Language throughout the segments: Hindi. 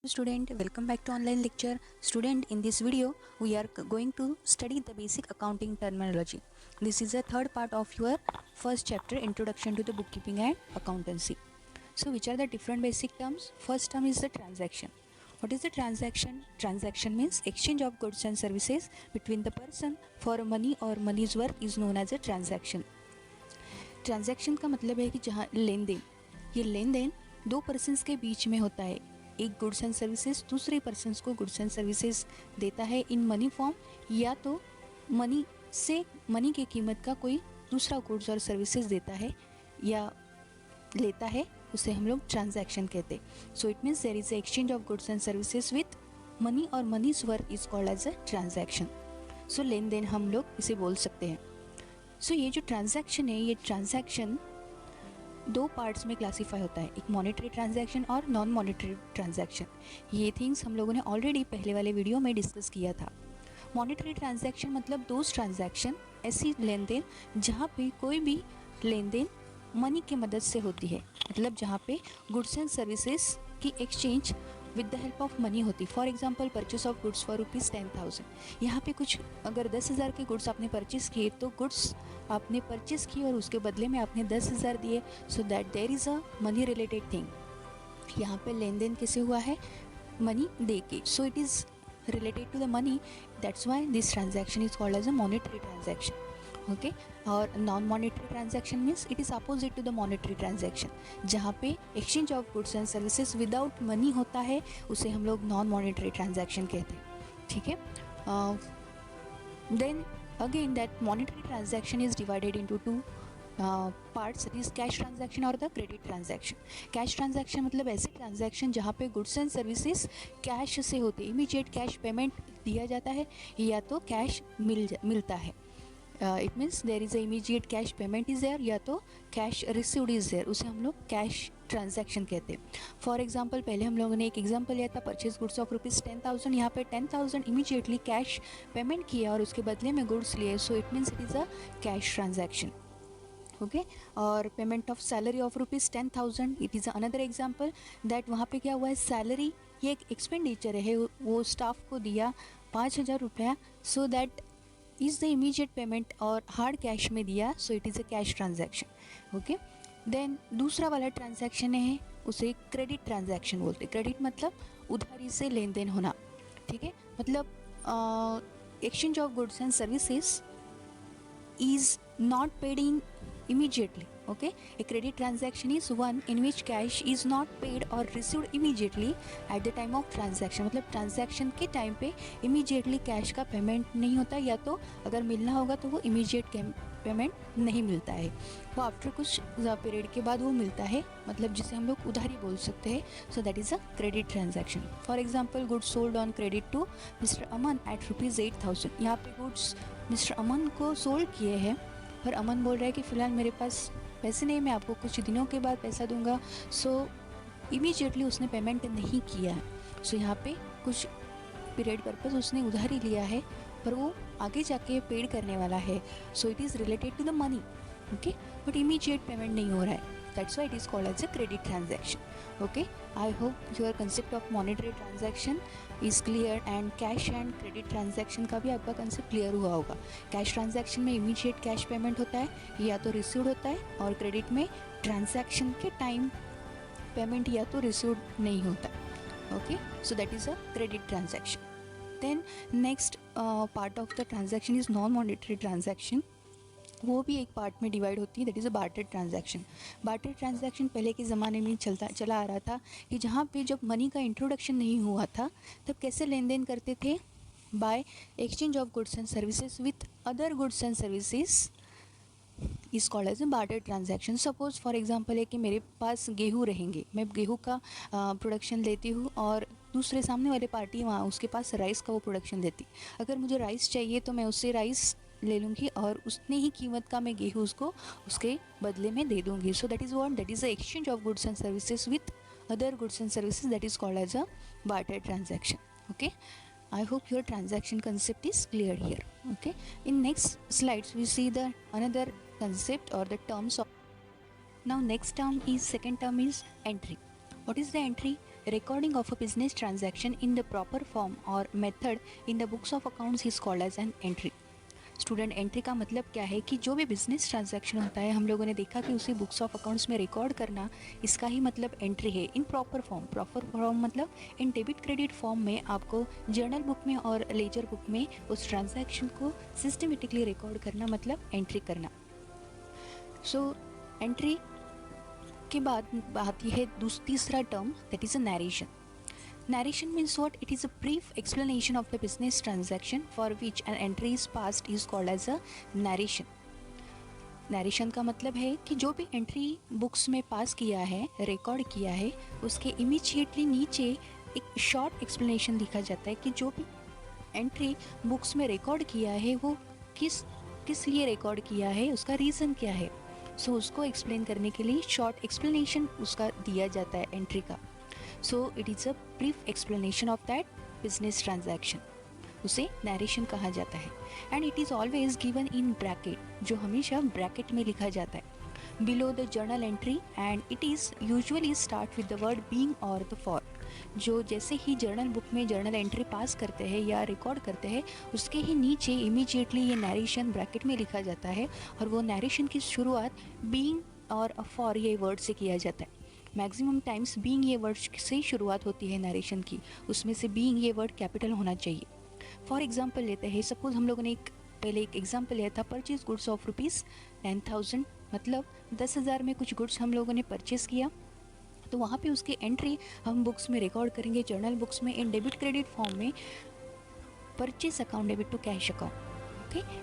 Student, welcome back to online lecture. Student, in this video we are going to study the basic accounting terminology. This is the third part of your first chapter, Introduction to the Bookkeeping and Accountancy. So which are the different basic terms? First term is the transaction. What is the transaction? Transaction means exchange of goods and services between the person for money or money's worth is known as a transaction. Transaction का मतलब है कि जहाँ लेन देन, ये लेन देन दो पर्सन्स के बीच में होता है. एक गुड्स एंड सर्विसेज दूसरे पर्सन्स को गुड्स एंड सर्विसेज देता है इन मनी फॉर्म, या तो मनी से मनी की कीमत का कोई दूसरा गुड्स और सर्विसेज देता है या लेता है, उसे हम लोग ट्रांजैक्शन कहते हैं. So it means there is a exchange of goods and services with money और money's worth is called as a transaction. So लेन देन हम लोग इसे बोल सकते हैं. सो ये जो ट्रांजैक्शन है, ये ट्रांजैक्शन दो पार्ट्स में क्लासीफाई होता है, एक मॉनेटरी ट्रांजैक्शन और नॉन मॉनेटरी ट्रांजैक्शन. ये थिंग्स हम लोगों ने ऑलरेडी पहले वाले वीडियो में डिस्कस किया था. मॉनेटरी ट्रांजैक्शन मतलब दोज ट्रांजैक्शन, ऐसी लेन देन जहाँ पे कोई भी लेन देन मनी की मदद से होती है, मतलब जहाँ पे गुड्स एंड सर्विसेज की exchange with the help of money होती. For example purchase of goods for ₹10,000. यहाँ पे कुछ अगर 10,000 के गुड्स आपने परचेस किए तो गुड्स आपने परचेस किए और उसके बदले में आपने 10,000 दिए. So that there is a money related thing. यहाँ पे लेन देन कैसे हुआ है? मनी दे के. सो it is related to the money, that's why this transaction is called as a monetary transaction. Okay, और non monetary transaction means it is opposite to the monetary transaction. जहाँ पे exchange of goods and services without money होता है, उसे हम लोग नॉन मॉनेटरी ट्रांजैक्शन कहते हैं. ठीक है. Then again that monetary transaction is divided into two parts, is cash transaction और the credit transaction. Cash transaction मतलब ऐसे ट्रांजैक्शन जहाँ पे गुड्स एंड सर्विसेज कैश से होते, इमीडिएट कैश पेमेंट दिया जाता है या तो कैश मिलता है. It means there is a immediate cash payment is there या तो कैश रिसीव्ड इज़ देयर, उसे हम लोग कैश ट्रांजैक्शन कहते हैं. फॉर एग्जांपल पहले हम लोगों ने एक एग्जांपल लिया था, परचेज गुड्स ऑफ ₹10,000. यहाँ पे 10,000 इमीडिएटली कैश पेमेंट किया और उसके बदले में गुड्स लिए. So it means it is a cash transaction. Okay. और payment of salary of ₹10,000, it is another example that वहाँ पे क्या हुआ है, सैलरी ये एक एक्सपेंडिचर है, वो स्टाफ को दिया ₹5,000. So that is the immediate payment और हार्ड कैश में दिया. So it is a cash transaction. Okay. Then दूसरा वाला ट्रांजैक्शन है, उसे क्रेडिट ट्रांजैक्शन बोलते हैं. क्रेडिट मतलब उधारी से लेन देन होना. ठीक है. मतलब exchange of goods and services is not paid in immediately. Okay, a credit transaction is one in which cash is not paid or received immediately at the time of transaction. मतलब ट्रांजैक्शन के टाइम पे इमीडिएटली कैश का पेमेंट नहीं होता, या तो अगर मिलना होगा तो वो इमीडिएट पेमेंट नहीं मिलता है, वो आफ्टर कुछ पीरियड के बाद वो मिलता है, मतलब जिसे हम लोग उधारी बोल सकते हैं. So that is a credit transaction. For example goods sold on credit to mister Aman at ₹8,000. यहाँ पे गुड्स मिस्टर अमन को सोल्ड किए हैं और अमन बोल रहा है कि फ़िलहाल मेरे पास पैसे नहीं, मैं आपको कुछ दिनों के बाद पैसा दूंगा. सो इमीडिएटली उसने पेमेंट नहीं किया है. सो यहाँ पे कुछ पीरियड पर्पस उसने उधारी लिया है पर वो आगे जाके पेड करने वाला है. So it is related to the money. Okay, but immediate payment नहीं हो रहा है. That's why it is called as a credit transaction. Okay, I hope your concept of monetary transaction is clear and cash and credit transaction का भी आपका कंसेप्ट क्लियर हुआ होगा. कैश ट्रांजैक्शन में इमीडिएट कैश पेमेंट होता है या तो रिसीव्ड होता है, और क्रेडिट में ट्रांजैक्शन के टाइम पेमेंट या तो रिसीव्ड नहीं होता. Okay, so that is a credit transaction. Then next part of the transaction is non monetary transaction. वो भी एक पार्ट में डिवाइड होती है, that is a barter transaction. Barter transaction पहले के ज़माने में चला आ रहा था कि जहाँ पे जब मनी का इंट्रोडक्शन नहीं हुआ था तब कैसे लेन देन करते थे, by exchange of goods and services with other goods and services is called as a barter transaction. Suppose for example है कि मेरे पास गेहूँ रहेंगे, मैं गेहूँ का प्रोडक्शन लेती हूँ और दूसरे सामने वाले पार्टी वहाँ उसके पास राइस का वो प्रोडक्शन देती. अगर मुझे राइस चाहिए तो मैं उससे राइस ले लूँगी और उतनी ही कीमत का मैं गेहूँ उसको उसके बदले में दे दूँगी. So that is what, that is the exchange of goods and services with other goods and services, that is called as a barter transaction. Okay, I hope your transaction concept is clear here. Okay, in next slides we see the another concept or the terms of. Now next term is, second term is entry. What is the entry? recording of a business transaction in the proper form or method in the books of accounts is called as an entry. Student entry का मतलब क्या है कि जो भी बिजनेस ट्रांजैक्शन होता है हम लोगों ने देखा कि उसे बुक्स ऑफ अकाउंट्स में रिकॉर्ड करना, इसका ही मतलब एंट्री है in proper form. Proper form मतलब इन डेबिट क्रेडिट फॉर्म में आपको जर्नल बुक में और लेजर बुक में उस ट्रांजैक्शन को सिस्टमेटिकली रिकॉर्ड करना मतलब एंट्री करना. सो एंट्री के बाद आती है तीसरा term, that is a narration. Narration means what? It is a brief explanation of the business transaction for which an entry is passed is called as a narration. Narration का मतलब है कि जो भी एंट्री बुक्स में पास किया है, रिकॉर्ड किया है, उसके इमीडिएटली नीचे एक शॉर्ट एक्सप्लेनेशन लिखा जाता है कि जो भी एंट्री बुक्स में रिकॉर्ड किया है वो किस लिए रिकॉर्ड किया है, उसका रीज़न क्या है. सो उसको एक्सप्लेन करने के लिए शॉर्ट एक्सप्लेनेशन उसका दिया जाता है एंट्री का. So it is a brief explanation of that business transaction. उसे narration कहा जाता है. And it is always given in bracket, जो हमेशा bracket में लिखा जाता है below the journal entry, and it is usually start with the word being or the for. जो जैसे ही जर्नल बुक में जर्नल एंट्री पास करते हैं या रिकॉर्ड करते हैं उसके ही नीचे इमीडिएटली ये नरेशन ब्रैकेट में लिखा जाता है और वो नरेशन की शुरुआत बीइंग और फॉर ये वर्ड से किया जाता है. मैक्सिमम टाइम्स बीइंग ये वर्ड से शुरुआत होती है नरेशन की, उसमें से बीइंग ये वर्ड कैपिटल होना चाहिए. फॉर एग्जांपल लेते हैं, सपोज हम लोगों ने पहले एक एग्जांपल लिया था, परचेज गुड्स ऑफ ₹10,000, मतलब 10,000 में कुछ गुड्स हम लोगों ने परचेज़ किया. तो वहाँ पे उसकी एंट्री हम बुक्स में रिकॉर्ड करेंगे, जर्नल बुक्स में इन डेबिट क्रेडिट फॉर्म में, purchase account debit to cash account.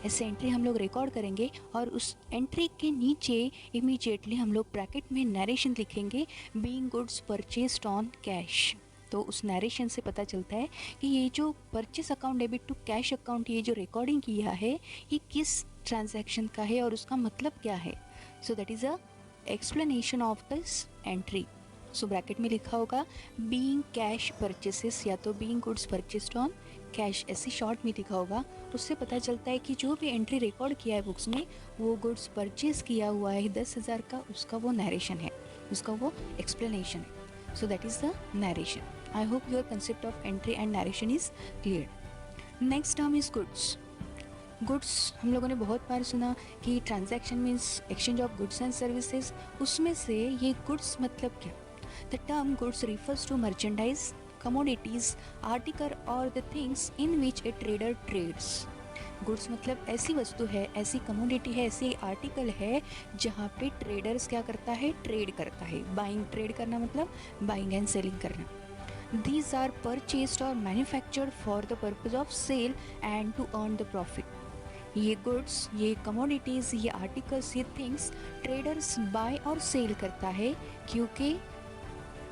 ऐसे एंट्री हम लोग रिकॉर्ड करेंगे और उस एंट्री के नीचे इमीडिएटली हम लोग ब्रैकेट में नरेशन लिखेंगे being goods purchased on cash. तो उस नरेशन से पता चलता है कि ये जो purchase account debit to cash account ये जो रिकॉर्डिंग किया है ये किस ट्रांजैक्शन का है और उसका मतलब क्या है. So that is a explanation of this entry. So bracket में लिखा होगा बीइंग कैश परचेसेस या तो being goods purchased on cash, ऐसे शॉर्ट में लिखा होगा. उससे पता चलता है कि जो भी एंट्री रिकॉर्ड किया है बुक्स में वो गुड्स परचेज किया हुआ है 10,000 का, उसका वो नरेशन है, उसका वो एक्सप्लेनेशन है. So that is the narration. I hope your concept of entry and narration is clear. Next term is goods. Goods हम लोगों ने बहुत बार सुना कि transaction means exchange of goods and services. उसमें से ये गुड्स मतलब क्या? The term goods refers to merchandise, commodities, article or the things in which a trader trades. Goods मतलब ऐसी वस्तु है, ऐसी कमोडिटी है, ऐसी आर्टिकल है जहाँ पे ट्रेडर्स क्या करता है, ट्रेड करता है. बाइंग, ट्रेड करना मतलब बाइंग एंड सेलिंग करना. These are purchased or manufactured for the purpose of sale and to earn the profit. ये गुड्स, ये कमोडिटीज़, ये आर्टिकल्स, ये थिंग्स ट्रेडर्स बाय और सेल करता है क्योंकि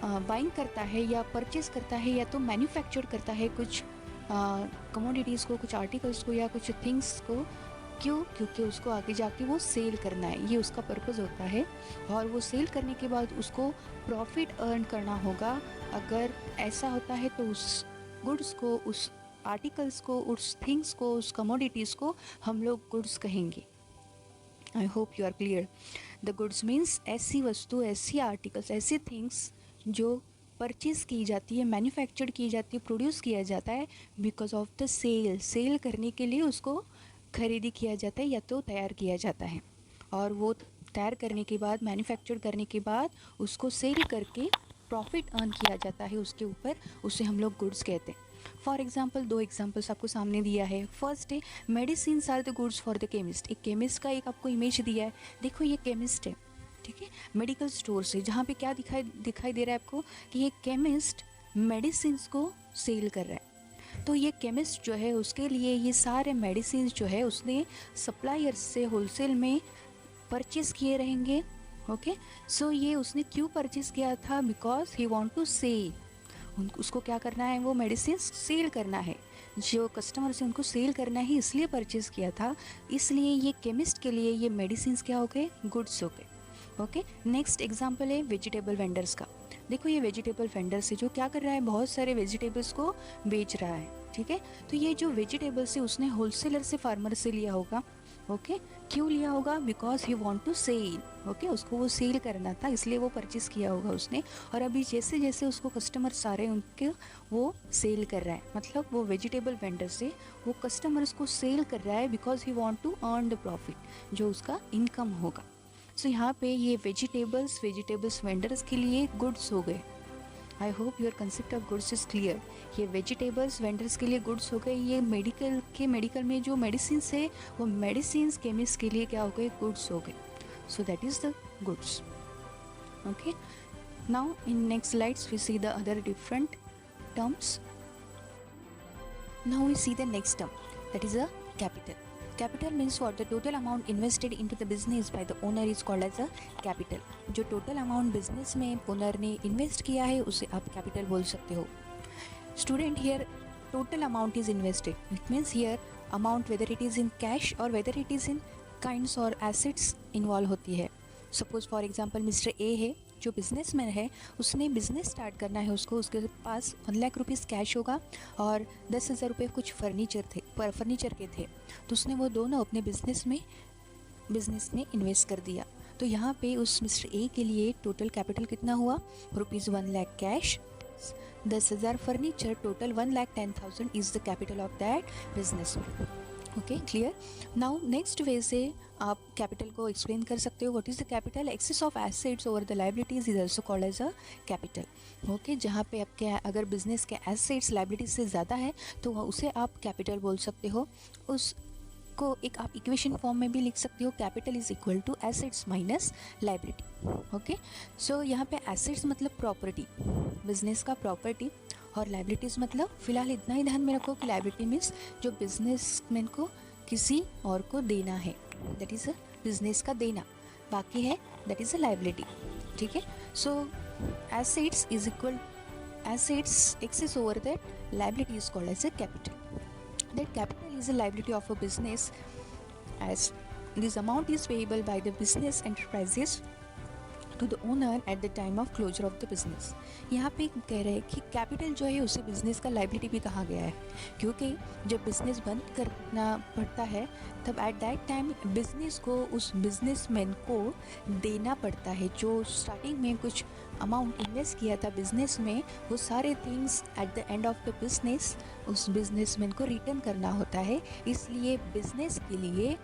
बाइंग करता है या परचेज़ करता है या तो मैन्युफैक्चर करता है कुछ कमोडिटीज़ को, कुछ आर्टिकल्स को या कुछ थिंग्स को. क्यों? क्योंकि उसको आगे जाके वो सेल करना है, ये उसका पर्पज़ होता है. और वो सेल करने के बाद उसको प्रॉफिट अर्न करना होगा. अगर ऐसा होता है तो उस गुड्स को, उस आर्टिकल्स को, उस थिंग्स को, उस कमोडिटीज़ को हम लोग गुड्स कहेंगे. I hope you are clear. The goods means ऐसी वस्तु, ऐसी आर्टिकल्स, ऐसी थिंग्स जो परचेज़ की जाती है, मैन्युफैक्चर्ड की जाती है, प्रोड्यूस किया जाता है because of the sale. Sell करने के लिए उसको खरीदी किया जाता है या तो तैयार किया जाता है और वो तैयार करने के बाद, मैन्युफैक्चर करने के बाद उसको सेल करके प्रॉफिट अर्न किया जाता है उसके ऊपर, उसे हम लोग गुड्स कहते हैं. फॉर एग्जाम्पल, 2 एग्जाम्पल्स आपको सामने दिया है. फर्स्ट है medicine are the goods for the chemist. एक केमिस्ट का एक आपको इमेज दिया है. देखो ये केमिस्ट है, ठीक है, मेडिकल स्टोर से, जहाँ पे क्या दिखाई दे रहा है आपको कि ये केमिस्ट मेडिसिन को सेल कर रहा है. तो ये केमिस्ट जो है उसके लिए ये सारे मेडिसिन जो है उसने सप्लायर्स से होलसेल में परचेज़ किए रहेंगे. ओके, सो ये उसने क्यों परचेज़ किया था? Because he want to sell. उसको क्या करना है, वो मेडिसिन सेल करना है, जो कस्टमर से उनको सेल करना है, इसलिए परचेज़ किया था. इसलिए ये केमिस्ट के लिए ये मेडिसिन क्या हो गए, गुड्स हो गए. ओके, नेक्स्ट एग्जांपल है वेजिटेबल वेंडर्स का. देखो ये वेजिटेबल वेंडर से जो क्या कर रहा है, बहुत सारे वेजिटेबल्स को बेच रहा है. ठीक है, तो ये जो वेजिटेबल्स है उसने होलसेलर से, फार्मर से लिया होगा. ओके क्यों लिया होगा? Because he want to sell. Okay उसको वो सेल करना था इसलिए वो परचेस किया होगा उसने, और अभी जैसे जैसे उसको कस्टमर्स आ रहे हैं उनके वो सेल कर रहा है, मतलब वो वेजिटेबल वेंडर से वो कस्टमर्स को सेल कर रहा है because he want to earn the profit, जो उसका इनकम होगा। सो यहाँ पे ये वेजिटेबल्स वेंडर्स के लिए गुड्स हो गए। आई hope your concept of goods is clear. ये वेजिटेबल्स वेंडर्स के लिए गुड्स हो गए, ये मेडिकल में जो मेडिसिन है वो मेडिसिन केमिस्ट के लिए क्या हो गए? गुड्स हो गए। So that is the goods. Okay now in next slides we see the other different terms. Now we see the next term, that is a capital. Capital means what? The total amount invested into the business by the owner is called as a capital. जो total amount business में owner ने invest किया है उसे आप capital बोल सकते हो. Student, here total amount is invested. It means here amount whether it is in cash or whether it is in kinds or assets involve होती है. Suppose for example mister A है जो बिजनेसमैन है, उसने बिजनेस स्टार्ट करना है उसके पास 1 लाख रुपीज़ कैश होगा और 10,000 रुपये कुछ फर्नीचर के थे, तो उसने वो दोनों अपने बिजनेस में इन्वेस्ट कर दिया। तो यहाँ पे उस मिस्टर ए के लिए टोटल कैपिटल कितना हुआ? ₹1 lakh cash, 10,000 furniture, total 1,10,000 is the capital of that business. Okay clear. Now next way से आप कैपिटल को एक्सप्लेन कर सकते हो। What is the capital? Excess of assets over the liabilities is also called as a capital. Okay जहाँ पे आपके अगर बिजनेस के एसेट्स लाइबिलिटीज से ज़्यादा है तो उसे आप कैपिटल बोल सकते हो। उसको एक आप इक्वेशन फॉर्म में भी लिख सकते हो, capital is equal to assets minus liability. Okay so यहाँ पे एसेट्स मतलब प्रॉपर्टी, बिजनेस का प्रॉपर्टी, और लाइबिलिटीज़ मतलब फ़िलहाल इतना ही ध्यान में रखो कि लाइबिलिटी मीन्स जो बिजनेसमैन को किसी और को देना है, दैट इज़ अ बिजनेस का देना, बाकी है दैट इज़ अ लाइबिलिटी। ठीक है so assets is equal assets excess over that liability is called as a capital. That capital is a liability of a business as this amount is payable by the business enterprises to the owner at the time of closure of the business. यहाँ पे कह रहे हैं कि कैपिटल जो है उसे बिजनेस का लाइबिलिटी भी कहा गया है, क्योंकि जब बिजनेस बंद करना पड़ता है तब एट दैट टाइम बिजनेस को उस बिजनेसमैन को देना पड़ता है। जो स्टार्टिंग में कुछ अमाउंट इन्वेस्ट किया था बिजनेस में, वो सारे things at the end of the business उस बिजनेसमैन को रिटर्न करना होता है। इसलिए बिजनेस के लिए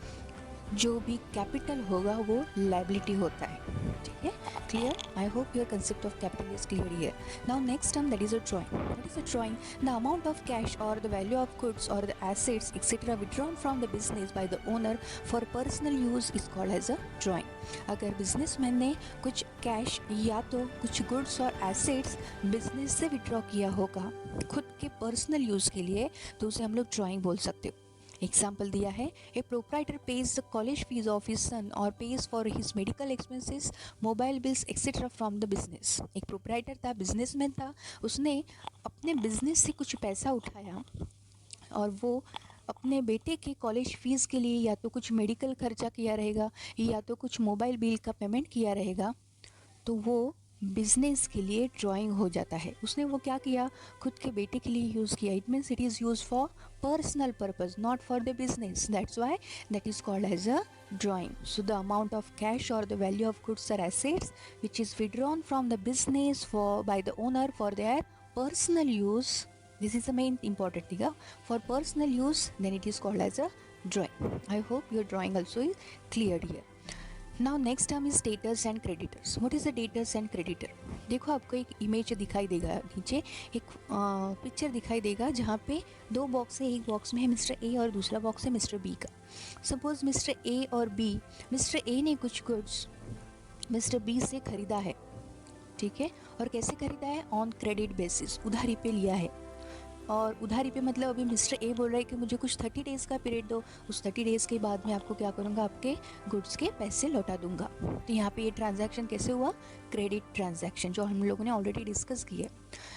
जो भी कैपिटल होगा वो लाइबिलिटी होता है। ठीक है clear? I hope your concept of capital is clear here. Now next term that is a drawing. What is a drawing? The amount of cash और द वैल्यू ऑफ गुड्स और the assets etcetera withdrawn from the business by the owner for personal use is called as a drawing. अगर बिजनेसमैन ने कुछ कैश या तो कुछ गुड्स और एसेट्स बिजनेस से विड्रॉ किया होगा खुद के पर्सनल यूज़ के लिए, तो उसे हम लोग ड्राइंग बोल सकते हो। एग्जाम्पल दिया है, a proprietor pays the college fees of his son और pays for his medical expenses, mobile bills etcetera from the business. एक प्रोप्राइटर था, बिजनेसमैन था, उसने अपने बिजनेस से कुछ पैसा उठाया और वो अपने बेटे के कॉलेज फ़ीस के लिए या तो कुछ मेडिकल खर्चा किया रहेगा या तो कुछ मोबाइल बिल का पेमेंट किया रहेगा, तो वो बिजनेस के लिए ड्राइंग हो जाता है। उसने वो क्या किया? खुद के बेटे के लिए यूज़ किया। It means it is use for personal purpose, not for the business. That's why that is called as a drawing. So the amount of cash or the value of goods or assets which is withdrawn from the business by the owner for their personal use, this is the main important thing. For personal use, then it is called as a drawing. I hope your drawing also is cleared here. Now next term is debtors and creditors. What is the debtors and creditor? देखो आपको एक इमेज दिखाई देगा, नीचे एक पिक्चर दिखाई देगा जहाँ पे 2 बॉक्स है, एक बॉक्स में है मिस्टर ए और दूसरा बॉक्स है मिस्टर बी का। सपोज मिस्टर ए और बी, मिस्टर ए ने कुछ गुड्स मिस्टर बी से ख़रीदा है, ठीक है, और कैसे ख़रीदा है? ऑन क्रेडिट बेसिस, उधारी पे लिया है। और उधारी पे मतलब अभी मिस्टर ए बोल रहा है कि मुझे कुछ 30 डेज़ का पीरियड दो, उस 30 डेज़ के बाद मैं आपको क्या करूँगा? आपके गुड्स के पैसे लौटा दूंगा। तो यहाँ पे ये ट्रांजैक्शन कैसे हुआ? क्रेडिट ट्रांजैक्शन, जो हम लोगों ने ऑलरेडी डिस्कस किया।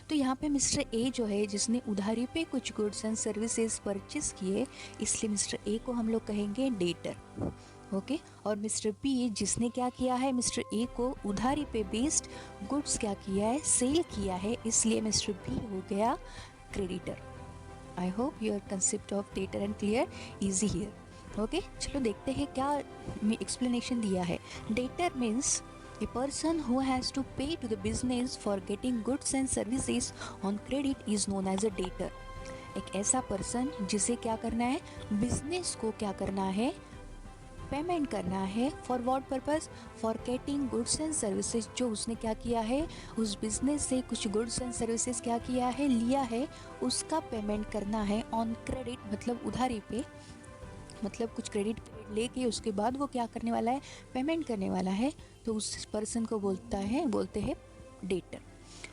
तो यहाँ पे मिस्टर ए जो है जिसने उधारी पे कुछ गुड्स एंड सर्विसेज परचेस किए, इसलिए मिस्टर ए को हम लोग कहेंगे डेटर। ओके और मिस्टर बी जिसने क्या किया है? मिस्टर ए को उधारी पे बेस्ड गुड्स क्या किया है? सेल किया है, इसलिए मिस्टर बी हो गया creditor. I hope your concept of debtor and clear easy here. Okay, चलो देखते हैं क्या एक्सप्लेनेशन दिया है. Debtor means a person who has to pay to the business for getting goods and services on credit is known as a debtor. एक ऐसा पर्सन जिसे क्या करना है, बिजनेस को क्या करना है, पेमेंट करना है. For what purpose, for getting goods and services. जो उसने क्या किया है, उस बिजनेस से कुछ गुड्स एंड सर्विसेज क्या किया है, लिया है, उसका पेमेंट करना है ऑन क्रेडिट, मतलब उधारी पे, मतलब कुछ क्रेडिट लेके उसके बाद वो क्या करने वाला है, पेमेंट करने वाला है. तो उस पर्सन को बोलते हैं debtor.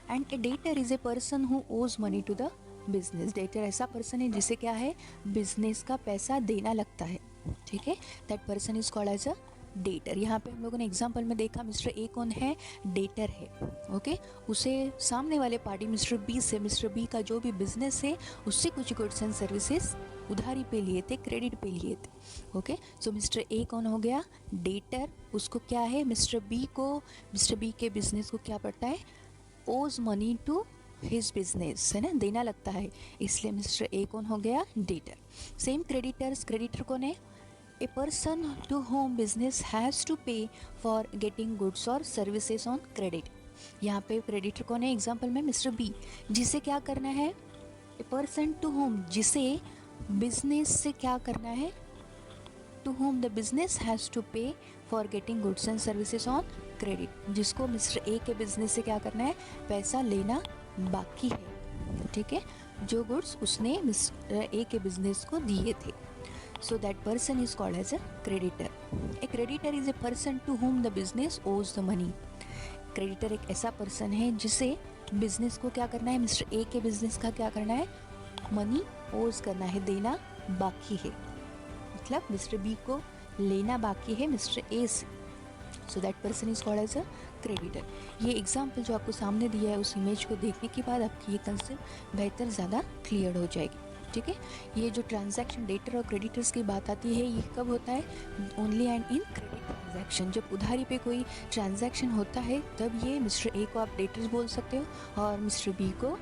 And a debtor is a person who owes money to the business. Debtor ऐसा पर्सन है जिसे क्या है, बिजनेस का पैसा देना लगता है. ठीक है, that person is called as a debtor. यहाँ पे हम लोगों ने एग्जाम्पल में देखा मिस्टर ए कौन है, डेटर है. ओके, उसे सामने वाले पार्टी मिस्टर बी से, मिस्टर बी का जो भी बिजनेस है उससे कुछ गुड्स एंड सर्विसेज उधारी पे लिए थे, क्रेडिट पे लिए थे. ओके, सो मिस्टर ए कौन हो गया, डेटर. उसको क्या है, मिस्टर बी के बिजनेस को क्या पड़ता है, ओज मनी टू हिज बिजनेस, है ना, देना लगता है, इसलिए मिस्टर ए कौन हो गया, डेटर. Same creditors. क्रेडिटर कौन है, a person to whom business has to pay for getting goods और सर्विसेज ऑन क्रेडिट. यहाँ पे क्रेडिटर कौन है, एग्जाम्पल में मिस्टर बी, जिसे क्या करना है, ए पर्सन टू होम, जिसे बिजनेस से क्या करना है, to whom the business has to pay for getting goods and services on credit. जिसको मिस्टर ए के बिजनेस से क्या करना है, पैसा लेना बाकी है. ठीक है, जो गुड्स उसने मिस्टर ए के बिजनेस को दिए थे. So that person is called as a creditor. A creditor is a person to whom the business owes the money. Creditor एक ऐसा पर्सन है जिसे बिजनेस को क्या करना है, मिस्टर ए के बिजनेस का क्या करना है, मनी ओज करना है, देना बाकी है, मतलब मिस्टर बी को लेना बाकी है मिस्टर ए से. So that person is called as a creditor. ये एग्जाम्पल जो आपको सामने दिया है, उस इमेज को देखने के बाद आपकी ये कंसेप्ट बेहतर ज़्यादा क्लियर हो जाएगी. ठीक है, ये जो ट्रांजैक्शन डेटर और क्रेडिटर्स की बात आती है, ये कब होता है, only and in credit transaction. जब उधारी पे कोई ट्रांजैक्शन होता है तब ये मिस्टर ए को आप डेटर्स बोल सकते हो और मिस्टर बी को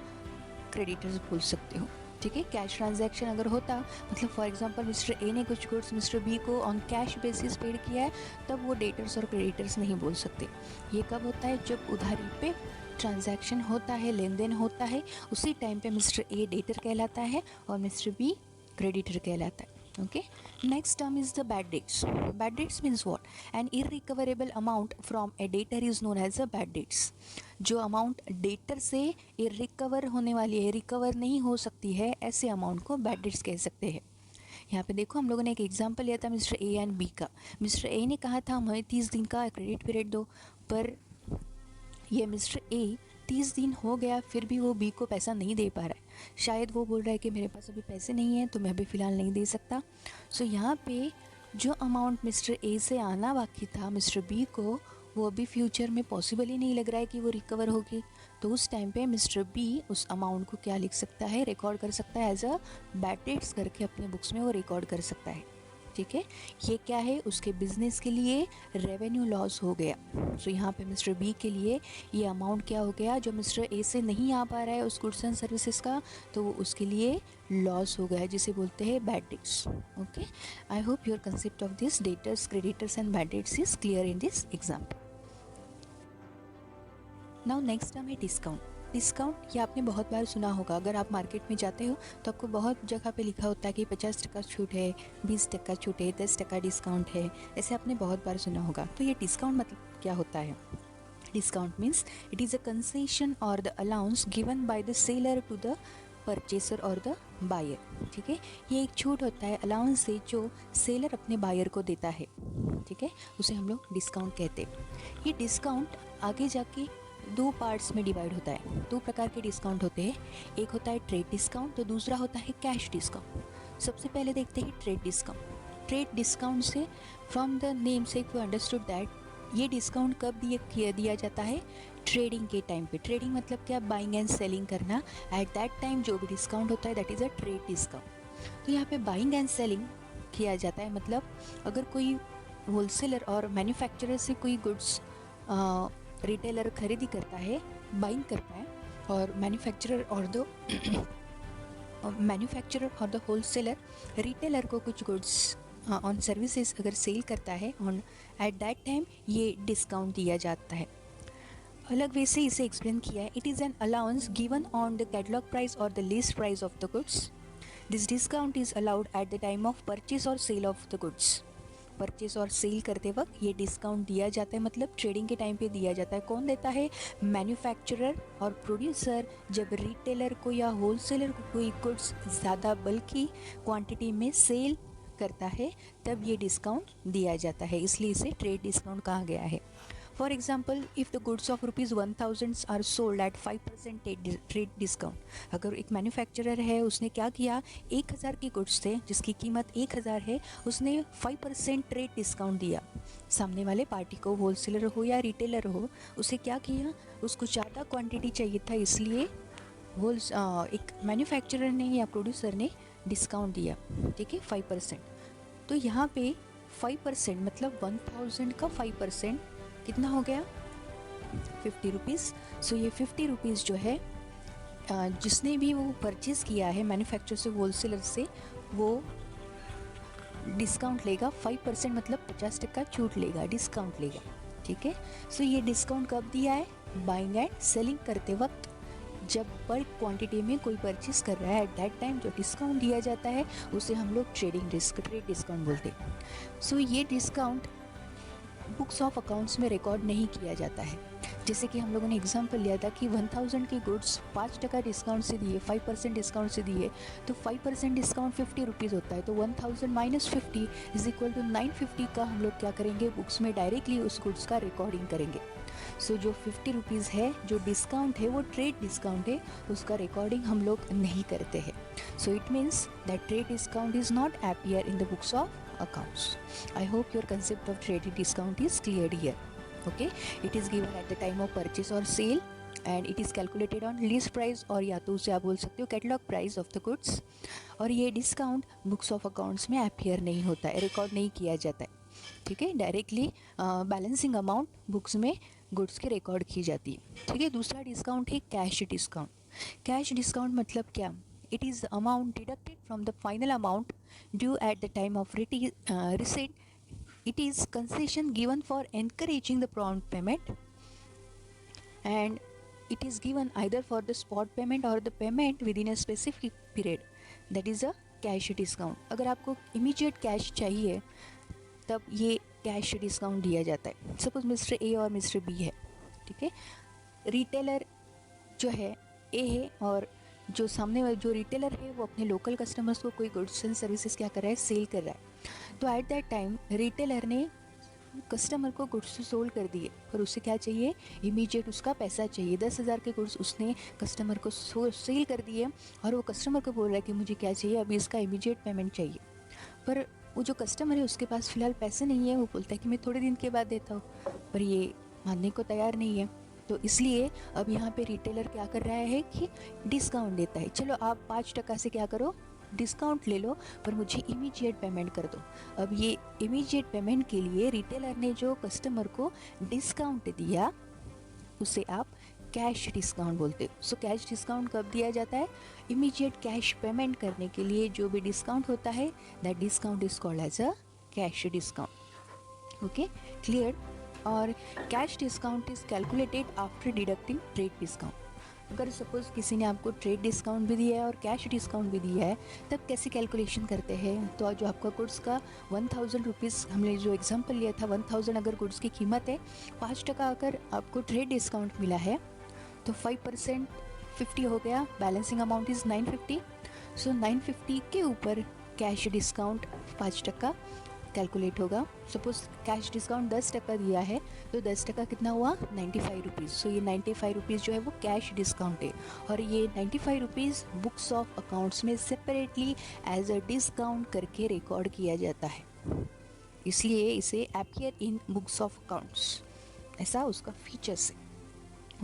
क्रेडिटर्स बोल सकते हो. ठीक है, कैश ट्रांजैक्शन अगर होता, मतलब फॉर एग्जांपल मिस्टर ए ने कुछ गुड्स मिस्टर बी को ऑन कैश बेसिस पेड किया है, तब वो डेटर्स और क्रेडिटर्स नहीं बोल सकते. ये कब होता है, जब उधारी पे ट्रांजैक्शन होता है, लेन देन होता है, उसी टाइम पे मिस्टर ए डेटर कहलाता है और मिस्टर बी क्रेडिटर कहलाता है. Okay, next term is the bad debts. Bad debts means what, an irrecoverable amount from a debtor is known as a bad debts. जो अमाउंट डेटर से इररिकवर होने वाली है, रिकवर नहीं हो सकती है, ऐसे अमाउंट को बैड डेट्स कह सकते हैं. यहाँ पे देखो, हम लोगों ने एक एग्जांपल लिया था मिस्टर ए एंड बी का. मिस्टर ए ने कहा था हमें 30 दिन का क्रेडिट पीरियड दो, पर ये मिस्टर ए 30 दिन हो गया फिर भी वो बी को पैसा नहीं दे पा रहा है. शायद वो बोल रहा है कि मेरे पास अभी पैसे नहीं हैं तो मैं अभी फ़िलहाल नहीं दे सकता. सो यहाँ पे जो अमाउंट मिस्टर ए से आना बाकी था मिस्टर बी को, वो अभी फ्यूचर में पॉसिबल ही नहीं लग रहा है कि वो रिकवर होगी. तो उस टाइम पे मिस्टर बी उस अमाउंट को क्या लिख सकता है, रिकॉर्ड कर सकता है, एज अ बैड डेट्स करके अपने बुक्स में वो रिकॉर्ड कर सकता है. ठीक है, ये क्या है, उसके बिजनेस के लिए रेवेन्यू लॉस हो गया. सो यहाँ पे मिस्टर बी के लिए ये अमाउंट क्या हो गया, जो मिस्टर ए से नहीं आ पा रहा है उस गुड्स एंड सर्विसेज का, तो वो उसके लिए लॉस हो गया, जिसे बोलते हैं bad debts. Okay, I hope your concept of this debtors, creditors and bad debts is clear in this example. Now next term है डिस्काउंट. डिस्काउंट ये आपने बहुत बार सुना होगा. अगर आप मार्केट में जाते हो तो आपको बहुत जगह पे लिखा होता है कि 50% छूट है, 20% छूट है, 10% डिस्काउंट है. ऐसे आपने बहुत बार सुना होगा. तो ये डिस्काउंट मतलब क्या होता है? Discount means it is a concession or the allowance given by the seller to the purchaser or the buyer. ठीक है, ये एक छूट होता है, अलाउंस से जो सेलर अपने बायर को देता है. ठीक है, उसे हम लोग डिस्काउंट कहते हैं. ये डिस्काउंट आगे जाके दो पार्ट्स में डिवाइड होता है. दो प्रकार के डिस्काउंट होते हैं. एक होता है ट्रेड डिस्काउंट, तो दूसरा होता है कैश डिस्काउंट. सबसे पहले देखते हैं ट्रेड डिस्काउंट. ट्रेड डिस्काउंट से फ्रॉम द नेम से यू अंडरस्टूड दैट ये डिस्काउंट कब दिया जाता है, ट्रेडिंग के टाइम पे. ट्रेडिंग मतलब क्या, बाइंग एंड सेलिंग करना. एट दैट टाइम जो भी डिस्काउंट होता है that is a trade discount. तो यहाँ पे बाइंग एंड सेलिंग किया जाता है, मतलब अगर कोई होलसेलर और मैन्युफैक्चरर से कोई गुड्स रिटेलर खरीदी करता है, बाइंग करता है, और मैन्युफैक्चरर और द होलसेलर रिटेलर को कुछ गुड्स ऑन सर्विसेज अगर सेल करता है ऑन एट दैट टाइम ये डिस्काउंट दिया जाता है। अलग वे से इसे एक्सप्लेन किया है, it is an allowance given on the catalogue price or the list price of the goods. This discount is allowed at the time of purchase or sale of the goods. Purchase or sale करते वक्त ये डिस्काउंट दिया जाता है, मतलब ट्रेडिंग के टाइम पे दिया जाता है। कौन देता है? मैन्युफैक्चरर और प्रोड्यूसर जब रिटेलर को या होलसेलर को कोई गुड्स ज़्यादा बल्कि क्वांटिटी में सेल करता है तब ये डिस्काउंट दिया जाता है, इसलिए इसे ट्रेड डिस्काउंट कहा गया है। For example, if the goods of ₹1000 are sold at 5% trade discount. अगर एक मैन्युफैक्चरर है, उसने क्या किया, 1000 के गुड्स थे जिसकी कीमत 1000 है, उसने 5% ट्रेड डिस्काउंट दिया सामने वाले पार्टी को, होलसेलर हो या रिटेलर हो। उसे क्या किया, उसको ज़्यादा क्वांटिटी चाहिए था, इसलिए एक मैन्युफैक्चरर ने या प्रोड्यूसर ने डिस्काउंट दिया, ठीक है, 5%। तो यहाँ पे 5% मतलब 1000 का 5% कितना हो गया, 50 रुपीज़। सो ये 50 रुपीज़ जो है जिसने भी वो परचेज़ किया है मैन्युफैक्चरर से, होलसेलर से, वो डिस्काउंट लेगा 5% मतलब 50% छूट लेगा, डिस्काउंट लेगा, ठीक है। सो ये डिस्काउंट कब दिया है? बाइंग एंड सेलिंग करते वक्त, जब बल्क क्वांटिटी में कोई परचेज कर रहा है, एट दैट टाइम जो डिस्काउंट दिया जाता है उसे हम लोग ट्रेड डिस्काउंट बोलते हैं। सो ये डिस्काउंट बुक्स ऑफ अकाउंट्स में रिकॉर्ड नहीं किया जाता है। जैसे कि हम लोगों ने एग्जांपल लिया था कि 1000 के गुड्स 5% डिस्काउंट से दिए, 5% डिस्काउंट से दिए, तो 5% डिस्काउंट 50 रुपीज़ होता है, तो 1000 माइनस 50 इज इक्वल टू 950 का हम लोग क्या करेंगे, बुक्स में डायरेक्टली उस गुड्स का रिकॉर्डिंग करेंगे। सो जो 50 रुपीज़ है, जो डिस्काउंट है, वो ट्रेड डिस्काउंट है, उसका रिकॉर्डिंग हम लोग नहीं करते हैं। So it means that trade discount is not appear in the books of accounts. I hope your concept of trade discount is cleared here. Okay, it is given at the time of purchase or sale and it is calculated on list price, और या तो उसे आप बोल सकते हो catalogue price of the goods. और ये डिस्काउंट बुक्स ऑफ अकाउंट्स में अपीयर नहीं होता है, रिकॉर्ड नहीं किया जाता है, ठीक है। डायरेक्टली बैलेंसिंग अमाउंट बुक्स में गुड्स की रिकॉर्ड की जाती है, ठीक है। दूसरा डिस्काउंट है कैश डिस्काउंट। कैश डिस्काउंट मतलब क्या? It is the amount deducted from the final amount due at the time of receipt. It is concession given for encouraging the prompt payment, and it is given either for the spot payment or the payment within a specific period. That is a cash discount. अगर आपको immediate cash चाहिए तब ये कैश डिस्काउंट दिया जाता है। सपोज मिस्टर ए और मिस्टर बी है, ठीक है। रिटेलर जो है ए है और जो सामने जो रिटेलर है वो अपने लोकल कस्टमर्स को कोई गुड्स एंड सर्विसेज क्या कर रहा है, सेल कर रहा है। तो एट दैट टाइम रिटेलर ने कस्टमर को गुड्स सोल्ड कर दिए और उसे क्या चाहिए, इमीडिएट उसका पैसा चाहिए। 10,000 के गुड्स उसने कस्टमर को सेल कर दिए और वो कस्टमर को बोल रहा है कि मुझे क्या चाहिए, अभी इसका इमीडिएट पेमेंट चाहिए। पर वो जो कस्टमर है उसके पास फ़िलहाल पैसे नहीं है, वो बोलता है कि मैं थोड़े दिन के बाद देता हूँ, पर ये मानने को तैयार नहीं है। तो इसलिए अब यहाँ पे रिटेलर क्या कर रहा है कि डिस्काउंट देता है, चलो आप 5% से क्या करो, डिस्काउंट ले लो, पर मुझे इमीडिएट पेमेंट कर दो। अब ये इमीडिएट पेमेंट के लिए रिटेलर ने जो कस्टमर को डिस्काउंट दिया उसे आप कैश डिस्काउंट बोलते हो। सो कैश डिस्काउंट कब दिया जाता है, इमीडिएट कैश पेमेंट करने के लिए जो भी डिस्काउंट होता है, that discount is called as a cash discount. Okay, clear. और cash discount is calculated after deducting trade discount. अगर सपोज किसी ने आपको ट्रेड डिस्काउंट भी दिया है और कैश डिस्काउंट भी दिया है, तब कैसे कैलकुलेशन करते हैं, तो जो आपका गुड्स का 1000 रुपीज़, हमने जो एग्जांपल लिया था 1000 अगर गुड्स की कीमत है, 5% अगर आपको ट्रेड डिस्काउंट मिला है तो 5% 50 हो गया, बैलेंसिंग अमाउंट इज़ 950। सो 950 के ऊपर कैश डिस्काउंट 5% कैलकुलेट होगा। सपोज कैश डिस्काउंट 10% दिया है तो 10% कितना हुआ, 95 रुपीज़। सो ये 95 रुपीज़ जो है वो कैश डिस्काउंट है और ये 95 रुपीज़ बुक्स ऑफ अकाउंट्स में सेपरेटली एज अ डिस्काउंट करके रिकॉर्ड किया जाता है, इसलिए इसे appear in books of accounts, ऐसा उसका फीचर्स है।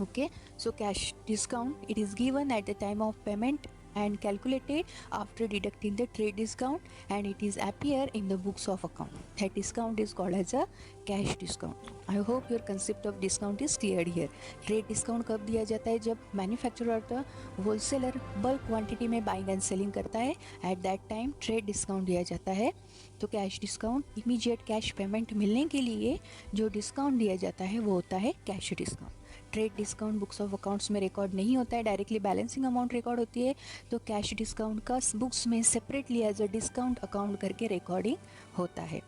Okay, so cash discount, it is given at the time of payment and calculated after deducting the trade discount, and it is appear in the books of account. That discount is called as a cash discount. I hope your concept of discount is cleared here. Trade discount कब दिया जाता है? जब मैन्युफैक्चरर और द होलसेलर बल्क क्वांटिटी में बाइंग एंड सेलिंग करता है, eight that time trade discount दिया जाता है. तो cash discount, immediate cash payment मिलने के लिए जो डिस्काउंट दिया जाता है वो होता है cash discount. Trade discount books of accounts में रिकॉर्ड नहीं होता है, डायरेक्टली बैलेंसिंग अमाउंट रिकॉर्ड होती है. तो कैश डिस्काउंट का बुक्स में separately as a discount account करके रिकॉर्डिंग होता है.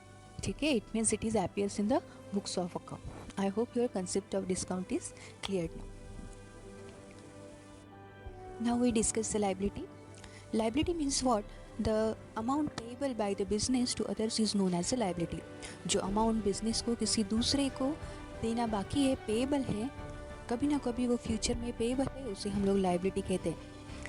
ठीक है, it means it is appears in the books of account. I hope your concept of discount is clear now. Now we discuss the liability. Liability means what? The amount payable by the business to others is known as a liability. जो अमाउंट बिजनेस को किसी दूसरे को देना बाकी है, पेएबल है, कभी ना कभी वो फ्यूचर में पेएबल है, उसे हम लोग लाइबिलिटी कहते हैं.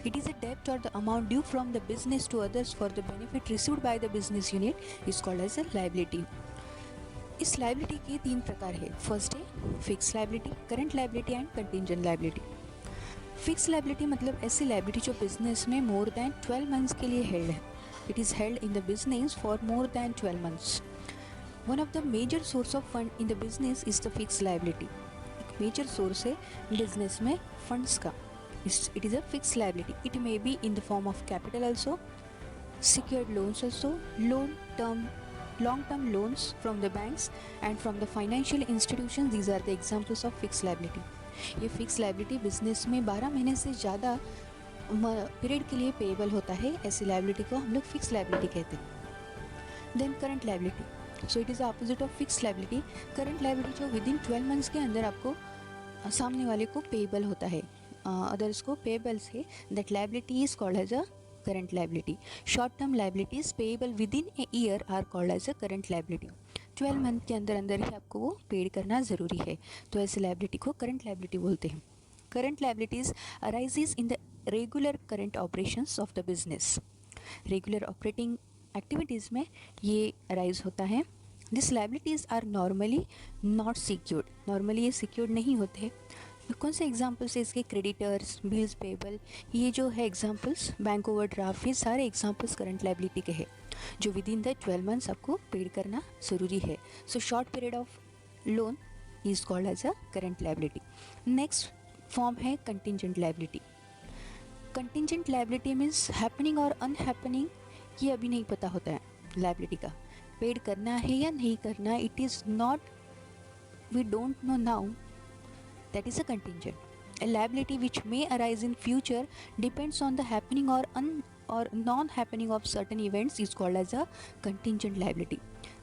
इट इज़ अ डेब्ट और the amount due from the business to others for the benefit received by the business unit is called as a liability. इस लाइबिलिटी के 3 प्रकार है. फर्स्ट है fix liability, current liability and contingent liability. Fix liability मतलब ऐसी लाइबिलिटी जो बिजनेस में मोर देन 12 मंथ्स के लिए हेल्ड है. It is held in the business for more than 12 months. One of the major source of fund in the business is the fix liability. एक मेजर सोर्स है बिजनेस में फंड्स का. It is a fix liability. It may be in the form of capital also, secured loans also, long term loans from the banks and from the financial institutions. These are the examples of fixed liability. ये फिक्स लाइबिलिटी बिजनेस में 12 महीने से ज़्यादा पीरियड के लिए पेएबल होता है. ऐसी लाइबिलिटी को हम लोग फिक्स लाइबिलिटी कहते हैं. Then current liability. So it is opposite of fix liability. Current liability जो विद इन 12 मंथ्स के अंदर आपको सामने वाले को पेएबल होता है, अदर्स को पेएबल से, that liability is called as a current liability. Short term liabilities payable within a year are called as a current liability. 12 month के अंदर अंदर ही आपको वो पेड करना ज़रूरी है, तो ऐसे लाइबिलिटी को करंट लाइबिलिटी बोलते हैं. Current liabilities arises in the regular current operations of the business. Regular operating activities में ये अराइज होता है. This liabilities are normally not secured. Normally ये सिक्योर्ड नहीं होते. कौन से एग्जाम्पल्स है इसके? क्रेडिटर्स, बिल्स पेबल, ये जो है एग्जाम्पल्स, बैंक ओवरड्राफ्ट, ये सारे एग्जाम्पल्स करंट लाइबिलिटी के हैं जो विद इन द 12 मंथ्स आपको पेड करना ज़रूरी है. So short period of loan is called as a current liability. Next form है contingent liability. Contingent liability means happening और अनहैपनिंग, ये अभी नहीं पता होता है लाइबिलिटी का, पेड करना है या नहीं करना. It is not, we don't know now. That is a contingent. A liability which may arise in future depends on the happening or non-happening of certain events is called as a contingent liability.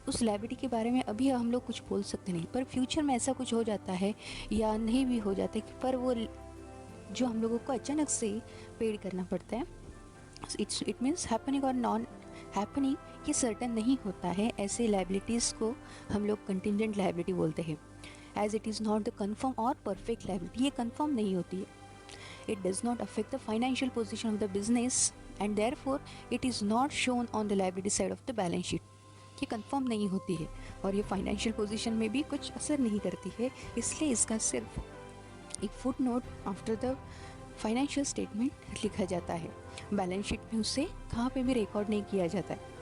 उस लाइबिलिटी के बारे में अभी हम लोग कुछ बोल सकते नहीं, पर फ्यूचर में ऐसा कुछ हो जाता है या नहीं भी हो जाता है, पर वो जो हम लोगों को अचानक से पेड करना पड़ता है, इट मीन्स हैपनिंग और नॉन हैपनिंग, ये सर्टन नहीं होता है. ऐसे लाइबिलिटीज़ को हम लोग कंटिंजेंट लाइबिलिटी बोलते हैं. As it is not the confirm or perfect liability, ये confirm नहीं होती है. It does not affect the financial position of the business and therefore it is not shown on the liability side of the balance sheet. ये confirm नहीं होती है और ये financial position में भी कुछ असर नहीं करती है, इसलिए इसका सिर्फ एक foot note after the financial statement लिखा जाता है. बैलेंस शीट में उसे कहाँ पे भी रिकॉर्ड नहीं किया जाता है.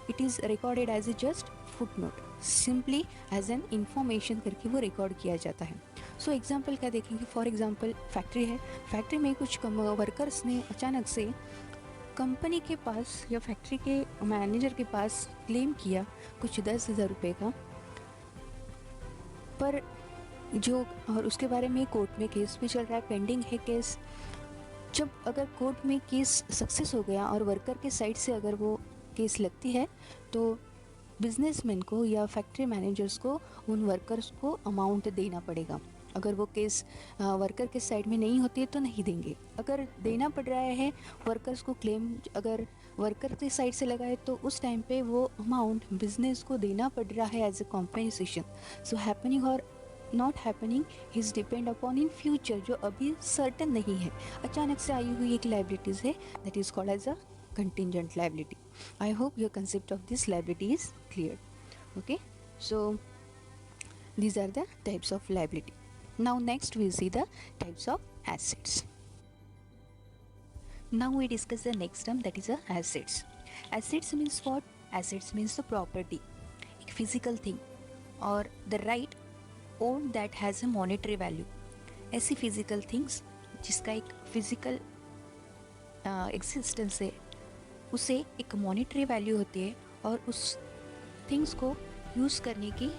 It is recorded as a just foot note, simply as an information करके वो रिकॉर्ड किया जाता है. सो एग्जाम्पल क्या देखेंगे? फॉर एग्जाम्पल फैक्ट्री है. फैक्ट्री में कुछ वर्कर्स ने अचानक से कंपनी के पास या फैक्ट्री के मैनेजर के पास क्लेम किया कुछ 10,000 रुपये का, पर जो, और उसके बारे में कोर्ट में केस भी चल रहा है, पेंडिंग है केस. जब अगर कोर्ट में केस सक्सेस हो गया और वर्कर के साइड से अगर वो केस लगती है, तो बिजनेसमैन को या फैक्ट्री मैनेजर्स को उन वर्कर्स को अमाउंट देना पड़ेगा. अगर वो केस वर्कर के साइड में नहीं होती है तो नहीं देंगे. अगर देना पड़ रहा है वर्कर्स को क्लेम, अगर वर्कर के साइड से लगा है तो उस टाइम पे वो अमाउंट बिजनेस को देना पड़ रहा है as a compensation. So happening और not happening is depend upon in future, जो अभी सर्टन नहीं है, अचानक से आई हुई एक लाइबिलिटीज़ है, that is called as a contingent liability. I hope your concept of this liability is clear. Okay, so these are the types of liability. Now next we'll see the types of assets. Now we discuss the next term, that is assets. Assets means what? Assets means the property, एक physical thing or the right owned that has a monetary value. ऐसी physical things जिसका एक physical existence है, उसे एक monetary value होती है और उस things को यूज़ करने की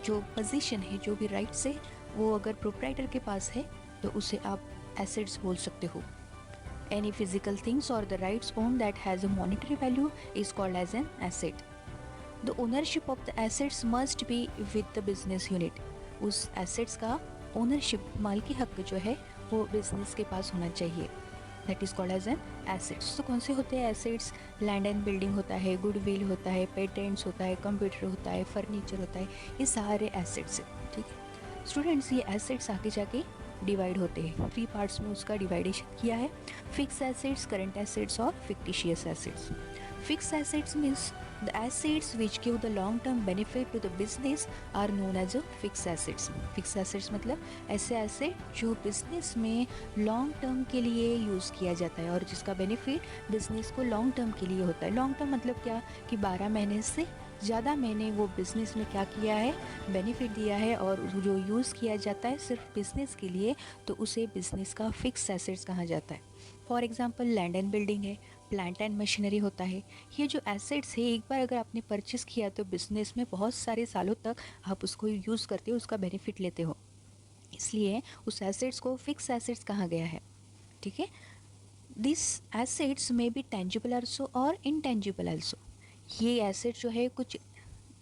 जो पोजीशन है, जो भी राइट्स है, वो अगर प्रोप्राइटर के पास है तो उसे आप एसेट्स बोल सकते हो. Any physical things or the rights owned that has a monetary value is called as an asset. The ownership of the assets must be with the business unit. उस assets का ownership, मालिकी हक जो है वो business के पास होना चाहिए. That is called as an assets. तो कौन से होते हैं assets? Land and building होता है, goodwill होता है, patents होता है, computer होता है, furniture होता है, ये सारे assets हैं. ठीक है स्टूडेंट्स, ये assets आगे जाके डिवाइड होते हैं. 3 पार्ट्स में उसका डिवाइडेशन किया है. फिक्स एसेट्स, करंट एसेट्स और fictitious assets. Fix assets means the assets which give the long term benefit to the business are known as a fix assets. Fix assets मतलब ऐसे एसेट जो बिजनेस में लॉन्ग टर्म के लिए यूज़ किया जाता है और जिसका बेनिफिट बिजनेस को लॉन्ग टर्म के लिए होता है. लॉन्ग टर्म मतलब क्या कि 12 महीने से ज़्यादा मैंने वो बिज़नेस में क्या किया है, बेनिफिट दिया है और जो यूज़ किया जाता है सिर्फ बिज़नेस के लिए, तो उसे बिज़नेस का फिक्स एसेट्स कहा जाता है. For example land and building है, प्लांट एंड मशीनरी होता है. ये जो एसेट्स है, एक बार अगर आपने परचेस किया तो बिज़नेस में बहुत सारे सालों तक आप उसको यूज़ करते हो, उसका बेनिफिट लेते हो, इसलिए उस एसेट्स को फिक्स एसेट्स कहा गया है. ठीक है. दिस एसेट्स में बी टेंजिबल आल्सो और इनटेंजिबल आल्सो. ये एसेट जो है कुछ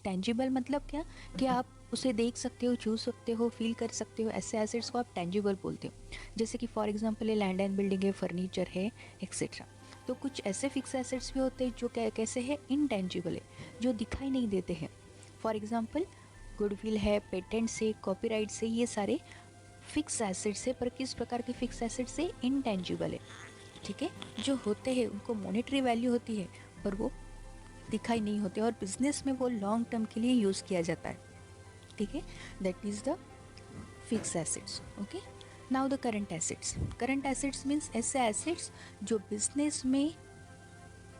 टेंजिबल मतलब क्या कि आप उसे देख सकते हो, छू सकते हो, फील कर सकते हो, ऐसे एसेट्स को आप टेंजिबल बोलते हो. जैसे कि फॉर एग्जांपल ये लैंड एंड बिल्डिंग है, फर्नीचर है, एक्सेट्रा. तो कुछ ऐसे फिक्स एसेट्स भी होते हैं जो कैसे है, इनटेंजिबल है, जो दिखाई नहीं देते हैं. फॉर एग्जांपल गुडविल है, पेटेंट से, कॉपीराइट से, ये सारे फिक्स एसेट्स है. पर किस प्रकार के फिक्स एसेट्स से? इनटेंजिबल है. ठीक है. जो होते हैं उनको मॉनेटरी वैल्यू होती है पर वो दिखाई नहीं होते और बिजनेस में वो लॉन्ग टर्म के लिए यूज़ किया जाता है. ठीक है. That is the fix assets. Okay. Now the current assets. Current assets means ऐसे एसेट्स जो बिजनेस में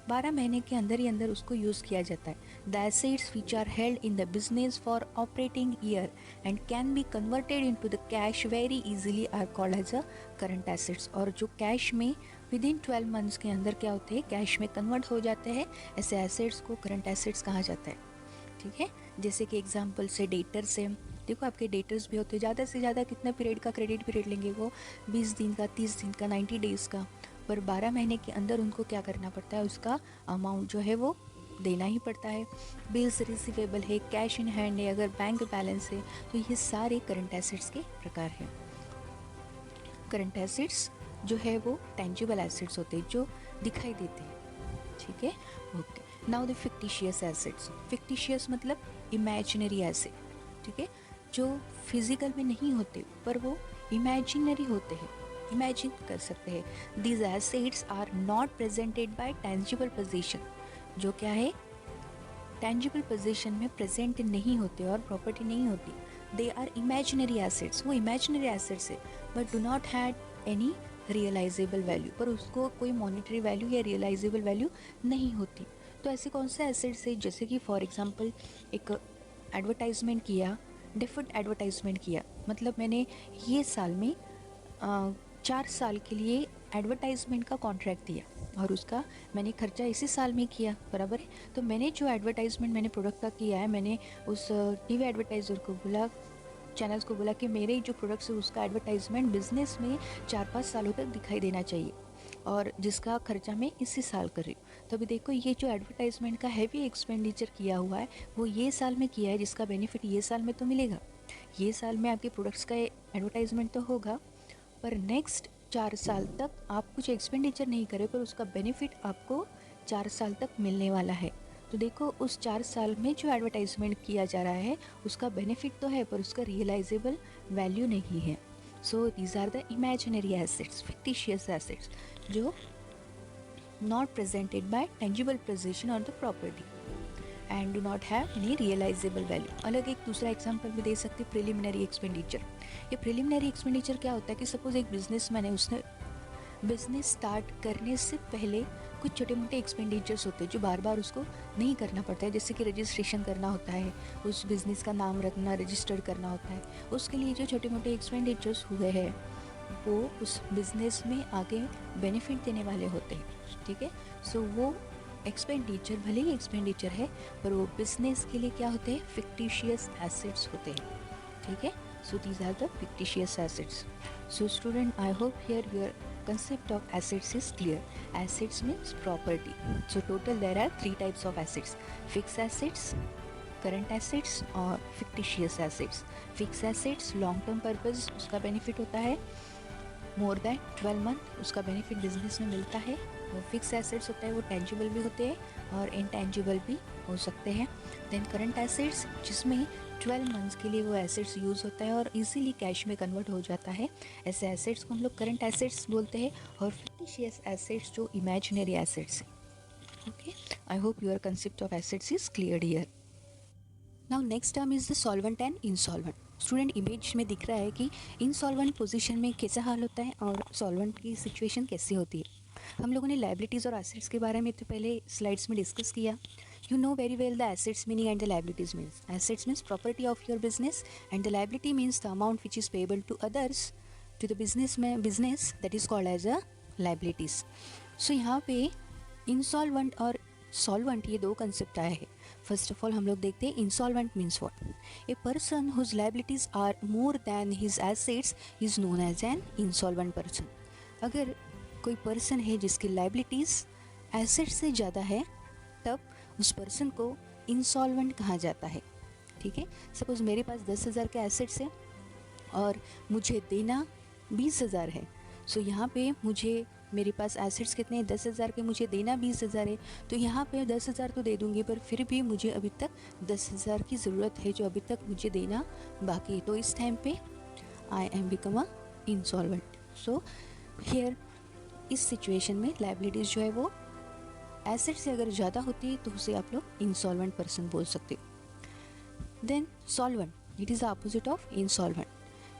12 महीने के अंदर ही अंदर उसको यूज़ किया जाता है. The assets which are held in the business for operating year and can be converted into the cash very easily are called as a current assets. और जो कैश में विद इन 12 मंथ्स के अंदर क्या होते हैं, कैश में कन्वर्ट हो जाते हैं, ऐसे एसेट्स को करंट एसेट्स कहा जाता है. ठीक है. जैसे कि एग्जांपल से डेटर्स है. देखो आपके डेटर्स भी होते हैं, ज़्यादा से ज़्यादा कितना पीरियड का क्रेडिट पीरियड लेंगे, वो 20 दिन का, 30 दिन का, 90 डेज़ का. पर 12 महीने के अंदर उनको क्या करना पड़ता है, उसका अमाउंट जो है वो देना ही पड़ता है. बिल्स रिसीवेबल है, कैश इन हैंड है, अगर बैंक बैलेंस है, तो ये सारे करंट एसेट्स के प्रकार हैं. करंट एसेट्स जो है वो टेंजिबल एसेट्स होते हैं जो दिखाई देते हैं. ठीक है. Okay. Now the fictitious assets. Fictitious मतलब इमेजिनरी एसेट. ठीक है. जो फिजिकल में नहीं होते पर वो इमेजिनरी होते हैं, इमेजिन कर सकते हैं. These assets are not presented by tangible position. जो क्या है, टेंजिबल पोजीशन में प्रेजेंट नहीं होते और प्रॉपर्टी नहीं होती. They are imaginary assets. वो इमेजिनरी एसेट्स है but do not had any realisable value. पर उसको कोई मॉनेटरी वैल्यू या रियलाइजेबल वैल्यू नहीं होती. तो ऐसे कौन से एसेट्स है, जैसे कि फॉर एग्जांपल एक एडवर्टाइजमेंट किया, डिफर्ड एडवर्टाइजमेंट किया, मतलब मैंने ये साल में 4 साल के लिए एडवर्टाइजमेंट का कॉन्ट्रैक्ट दिया और उसका मैंने खर्चा इसी साल में किया, बराबर है. तो मैंने जो एडवर्टाइजमेंट मैंने प्रोडक्ट का किया है, मैंने उस टीवी एडवर्टाइज़र को बोला, चैनल्स को बोला कि मेरे जो प्रोडक्ट्स है उसका एडवर्टाइजमेंट बिजनेस में 4-5 सालों तक दिखाई देना चाहिए और जिसका खर्चा मैं इसी साल कर रही हूँ. तो अभी देखो ये जो एडवर्टाइजमेंट का हैवी एक्सपेंडिचर किया हुआ है वो ये साल में किया है, जिसका बेनिफिट ये साल में तो मिलेगा. ये साल में आपके प्रोडक्ट्स का एडवर्टाइजमेंट तो होगा पर नेक्स्ट 4 साल तक आप कुछ एक्सपेंडिचर नहीं करें पर उसका बेनिफिट आपको 4 साल तक मिलने वाला है. तो देखो उस 4 साल में जो एडवर्टाइजमेंट किया जा रहा है उसका बेनिफिट तो है पर उसका रियलाइजेबल वैल्यू नहीं है. So these are the imaginary assets, fictitious assets, जो not presented by tangible position और the property and do not have any realisable value. अलग एक दूसरा एग्जांपल भी दे सकते हैं, प्रिलिमिनरी एक्सपेंडिचर. ये प्रिलिमिनरी एक्सपेंडिचर क्या होता है कि सपोज एक बिजनेसमैन है, उसने बिजनेस स्टार्ट करने से पहले कुछ छोटे मोटे एक्सपेंडिचर्स होते हैं जो बार बार उसको नहीं करना पड़ता है, जैसे कि रजिस्ट्रेशन करना होता है, उस बिज़नेस का नाम रखना, रजिस्टर करना होता है। उसके लिए जो छोटे मोटे एक्सपेंडिचर्स हुए हैं वो उस बिज़नेस में आगे बेनिफिट देने वाले होते हैं, ठीक है। सो वो एक्सपेंडिचर भले ही एक्सपेंडिचर है पर वो बिज़नेस के लिए क्या होते हैं, फिक्टिशियस एसेट्स होते हैं, ठीक है। So these are the fictitious assets. So student, I hope here your concept of assets is clear. Assets means property. So total there are three types of assets: fixed assets, current assets और fictitious assets. Fixed assets long term purpose उसका benefit होता है मोर दैन 12 मंथ, उसका बेनिफिट बिजनेस में मिलता है। वो फिक्स एसेट्स होता है वो टेंजिबल भी होते हैं और इनटेंजिबल भी हो सकते हैं। देन करंट एसेट्स जिसमें 12 मंथ्स के लिए वो एसेट्स यूज़ होता है और इजीली कैश में कन्वर्ट हो जाता है, ऐसे एसेट्स को हम लोग करंट एसेट्स बोलते हैं। और फिक्टिशियस एसेट्स जो इमेजिनरी एसेट्स हैं। Okay, I hope your concept of assets is clear here. Now next term is the solvent and insolvent. Student image में दिख रहा है कि इंसॉल्वेंट पोजीशन में कैसा हाल होता है और सॉल्वेंट की सिचुएशन कैसी होती है. हम लोगों ने लाइबिलिटीज़ और एसेट्स के बारे में तो पहले स्लाइड्स में डिस्कस किया. You know very well the assets meaning and the liabilities means. Assets means property of your business and the liability means the amount which is payable to others to the business that is called as a liabilities. So यहाँ पे इंसॉल्वेंट और सॉल्वेंट ये दो कंसेप्ट आए हैं. फर्स्ट ऑफ ऑल हम लोग देखते हैं insolvent means what. A person whose liabilities are more than his assets is known as an insolvent person. अगर कोई पर्सन है जिसकी लाइबिलिटीज एसेट्स से ज़्यादा है तब उस पर्सन को इंसॉल्वेंट कहा जाता है, ठीक है. सपोज मेरे पास 10,000 के एसेट्स है और मुझे देना 20,000 है. सो यहाँ पे मुझे मेरे पास एसेट्स कितने हैं, 10,000 के, मुझे देना 20,000 है. तो यहाँ पे 10,000 तो दे दूँगी पर फिर भी मुझे अभी तक 10,000 की ज़रूरत है जो अभी तक मुझे देना बाकी है. तो इस टाइम पे I am become a insolvent. So here इस सिचुएशन में लाइबिलिटीज़ जो है वो एसेट से अगर ज़्यादा होती है तो उसे आप लोग इंसॉल्वेंट पर्सन बोल सकते हो. Then solvent, it is the opposite of insolvent.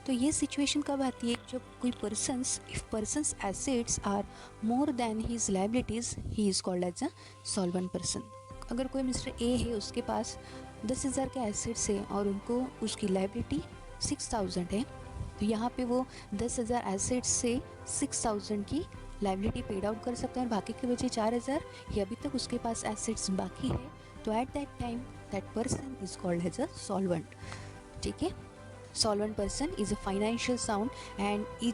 तो ये सिचुएशन कब आती है, जब कोई if person's assets are more than his liabilities he is called as a solvent person. अगर कोई मिस्टर ए है, उसके पास 10,000 के एसेट्स है और उनको उसकी लाइबिलिटी 6,000 है, तो यहाँ पे वो 10,000 एसेट्स से 6,000 की लाइबिलिटी पेड आउट कर सकता है और बाकी के बचे 4,000 ये अभी तक उसके पास एसेट्स बाकी है. तो at that time that person is called as a solvent, ठीक है. Solvent person is a financial sound and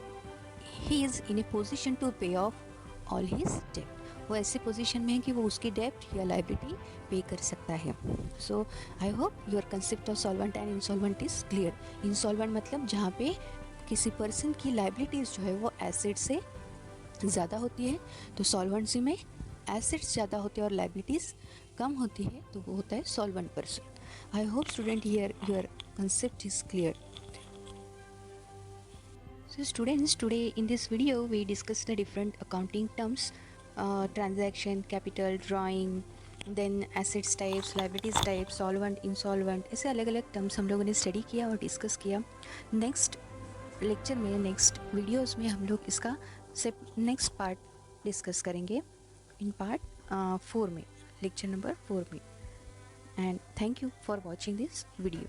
he is in a position to pay off all his debt. वो ऐसे पोजीशन में है कि वो उसकी डेप्ट या लाइबिलिटी पे कर सकता है. So I hope your concept of solvent and insolvent is clear. Insolvent मतलब जहाँ पे किसी पर्सन की लाइबिलिटीज़ जो है वो एसेट से ज़्यादा होती है, तो सॉल्वेंसी में एसेट्स ज़्यादा होते हैं और लाइबिलिटीज़ कम होती है, तो वो होता है solvent person. I hope student here your concept is clear. So students, today in this video we discussed the different accounting terms, transaction, capital, drawing, then assets types, liabilities types, solvent, insolvent, ऐसे अलग अलग टर्म्स हम लोगों ने स्टडी किया और डिस्कस किया. नेक्स्ट लेक्चर में, नेक्स्ट वीडियोस में हम लोग इसका नेक्स्ट पार्ट डिस्कस करेंगे इन पार्ट 4 में, लेक्चर नंबर 4 में. And thank you for watching this video.